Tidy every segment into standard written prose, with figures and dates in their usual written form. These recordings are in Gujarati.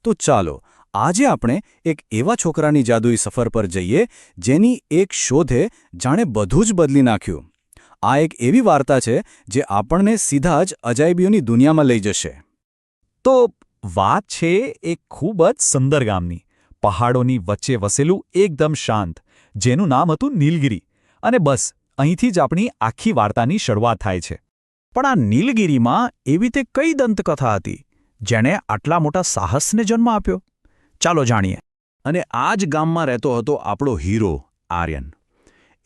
તો ચાલો આજે આપણે એક એવા છોકરાની જાદુઈ સફર પર જઈએ જેની એક શોધે જાણે બધું જ બદલી નાખ્યું. આ એક એવી વાર્તા છે જે આપણને સીધા જ અજાયબીઓની દુનિયામાં લઈ જશે. તો વાત છે એક ખૂબ જ સુંદર ગામની, પહાડોની વચ્ચે વસેલું એકદમ શાંત, જેનું નામ હતું નીલગિરી. અને બસ અહીંથી જ આપણી આખી વાર્તાની શરૂઆત થાય છે. પણ આ નીલગિરીમાં એવી તે કઈ દંતકથા હતી જેણે આટલા મોટા સાહસને જન્મ આપ્યો? ચાલો જાણીએ. અને આ જ ગામમાં રહેતો હતો આપણો હીરો આર્યન.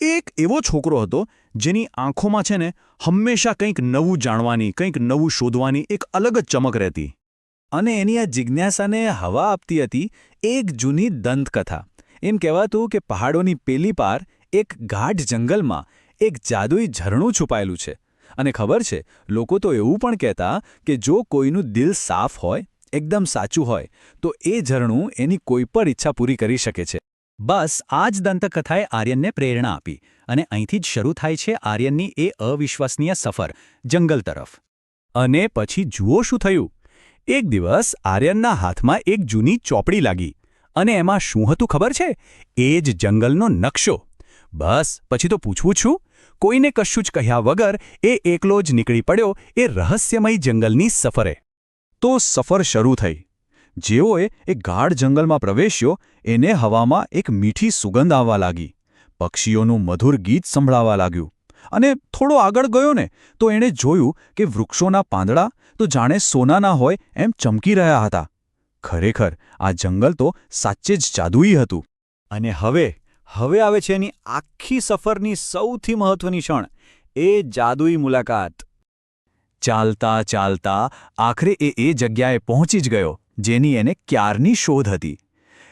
એક એવો છોકરો હતો જેની આંખોમાં છે ને હંમેશા કંઈક નવું જાણવાની, કંઈક નવું શોધવાની એક અલગ જ ચમક રહેતી. અને એની આ જિજ્ઞાસાને હવા આપતી હતી એક જૂની દંતકથા. એમ કહેવાતું કે પહાડોની પેલી પાર એક ગાઢ જંગલમાં એક જાદુઈ ઝરણું છુપાયેલું છે. અને ખબર છે, લોકો તો એવું પણ કહેતા કે જો કોઈનું દિલ સાફ હોય, એકદમ સાચું હોય, તો એ ઝરણું એની કોઈ પણ ઈચ્છા પૂરી કરી શકે છે. બસ આ જ દંતકથાએ આર્યનને પ્રેરણા આપી અને અહીંથી જ શરૂ થાય છે આર્યનની એ અવિશ્વસનીય સફર જંગલ તરફ. અને પછી જુઓ શું થયું. એક દિવસ આર્યનના હાથમાં એક જૂની ચોપડી લાગી અને એમાં શું હતું ખબર છે? એ જ જંગલનો નકશો. બસ પછી તો પૂછવું છું, કોઈને કશું જ કહ્યા વગર એ એકલો જ નીકળી પડ્યો એ રહસ્યમય જંગલની સફરે. તો સફર શરૂ થઈ. જેઓએ એ ગાઢ જંગલમાં પ્રવેશ્યો એને હવામાં એક મીઠી સુગંધ આવવા લાગી. પક્ષીઓનું મધુર ગીત સંભળાવા લાગ્યું. અને થોડો આગળ ગયો ને તો એણે જોયું કે વૃક્ષોના પાંદડા તો જાણે સોનાના હોય એમ ચમકી રહ્યા હતા. ખરેખર આ જંગલ તો સાચે જ જાદુઈ હતું. અને હવે આવે છે એની આખી સફરની સૌથી મહત્વની ક્ષણ, એ જાદુઈ મુલાકાત. ચાલતા ચાલતા આખરે એ જગ્યાએ પહોંચી જ ગયો જેની એને ક્યારની શોધ હતી.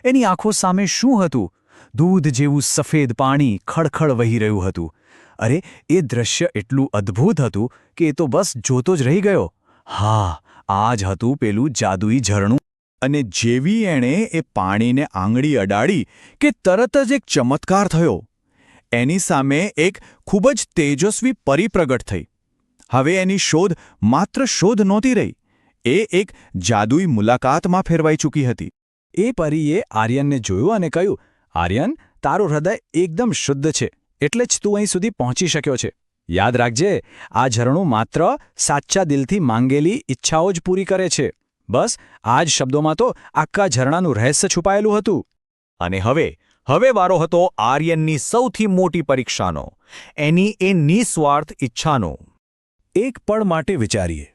એની આંખો સામે શું હતું? દૂધ જેવું સફેદ પાણી ખળખળ વહી રહ્યું હતું. અરે એ દૃશ્ય એટલું અદ્ભુત હતું કે એ તો બસ જોતો જ રહી ગયો. હા, આ જ હતું પેલું જાદુઈ ઝરણું. અને જેવી એણે એ પાણીને આંગળી અડાડી કે તરત જ એક ચમત્કાર થયો. એની સામે એક ખૂબ જ તેજસ્વી પરી પ્રગટ થઈ. હવે એની શોધ માત્ર શોધ નહોતી રહી, એ એક જાદુઈ મુલાકાતમાં ફેરવાઈ ચૂકી હતી. એ પરીએ આર્યનને જોયું અને કહ્યું, આર્યન, તારું હૃદય એકદમ શુદ્ધ છે, એટલે જ તું અહીં સુધી પહોંચી શક્યો છે. યાદ રાખજે, આ ઝરણું માત્ર સાચા દિલથી માંગેલી ઈચ્છાઓ જ પૂરી કરે છે. બસ આ જ શબ્દોમાં તો આખા ઝરણાનું રહસ્ય છુપાયેલું હતું. અને હવે વારો હતો આર્યનની સૌથી મોટી પરીક્ષાનો, એની એ નિસ્વાર્થ ઈચ્છાનો. એક પળ માટે વિચારીએ,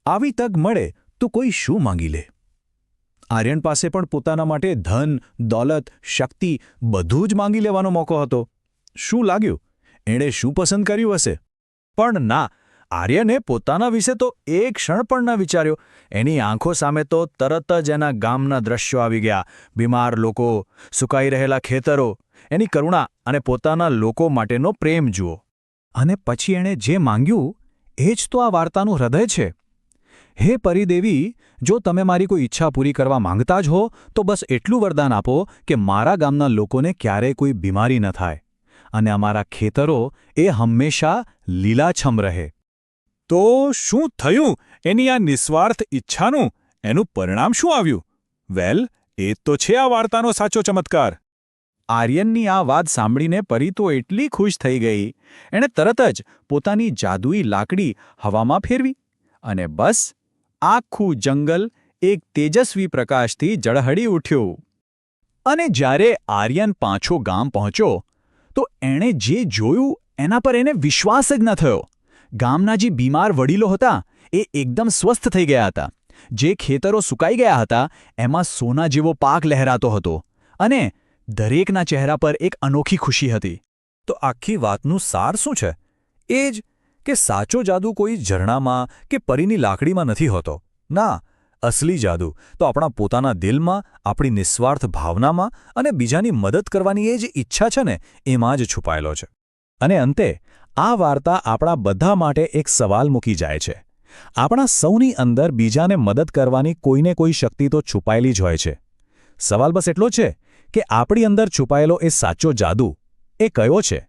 આવી તક મળે તો કોઈ શું માંગી લે? આર્યન પાસે પણ પોતાના માટે ધન, દોલત, શક્તિ બધું જ માંગી લેવાનો મોકો હતો. શું લાગ્યું? એણે શું પસંદ કર્યું હશે? પણ ના, આર્યને પોતાના વિશે તો એક ક્ષણ પણ ન વિચાર્યો. એની આંખો સામે તો તરત જ એના ગામના દ્રશ્યો આવી ગયા. બીમાર લોકો, સુકાઈ રહેલા ખેતરો, એની કરુણા અને પોતાના લોકો માટેનો પ્રેમ જુઓ. અને પછી એણે જે માંગ્યું એ જ તો આ વાર્તાનું હૃદય છે. હે પરિદેવી, જો તમે મારી કોઈ ઈચ્છા પૂરી કરવા માંગતા જ હો તો બસ એટલું વરદાન આપો કે મારા ગામના લોકોને ક્યારેય કોઈ બીમારી ન થાય અને અમારા ખેતરો એ હંમેશા લીલાછમ રહે. તો શું થયું એની આ નિસ્વાર્થ ઈચ્છાનું? એનું પરિણામ શું આવ્યું? વેલ, એ તો છે આ વાર્તાનો સાચો ચમત્કાર. આર્યનની આ વાત સાંભળીને પરી તો એટલી ખુશ થઈ ગઈ, એણે તરત જ પોતાની જાદુઈ લાકડી હવામાં ફેરવી અને બસ આખું જંગલ એક તેજસ્વી પ્રકાશથી ઝળહળી ઉઠ્યું. અને જ્યારે આર્યન પાછો ગામ પહોંચ્યો તો એણે જે જોયું એના પર એને વિશ્વાસ જ ન થયો. ગામના જે બીમાર વડીલો હતા એ એકદમ સ્વસ્થ થઈ ગયા હતા. જે ખેતરો સુકાઈ ગયા હતા એમાં સોના જેવો પાક લહેરાતો હતો અને દરેકના ચહેરા પર એક અનોખી ખુશી હતી. તો આખી વાતનું સાર શું છે? એ જ કે સાચો જાદુ કોઈ ઝરણામાં કે પરીની લાકડીમાં નથી હોતો. ના, અસલી જાદુ તો આપણા પોતાના દિલમાં, આપણી નિસ્વાર્થ ભાવનામાં અને બીજાની મદદ કરવાની એ જ ઈચ્છા છે ને એમાં જ છુપાયેલો છે. અને અંતે આ વાર્તા આપણા બધા માટે એક સવાલ મૂકી જાય છે. આપણા સૌની અંદર બીજાને મદદ કરવાની કોઈને કોઈ શક્તિ તો છુપાયેલી જ હોય છે. સવાલ બસ એટલો છે કે આપણી અંદર છુપાયેલો એ સાચો જાદુ એ કયો છે?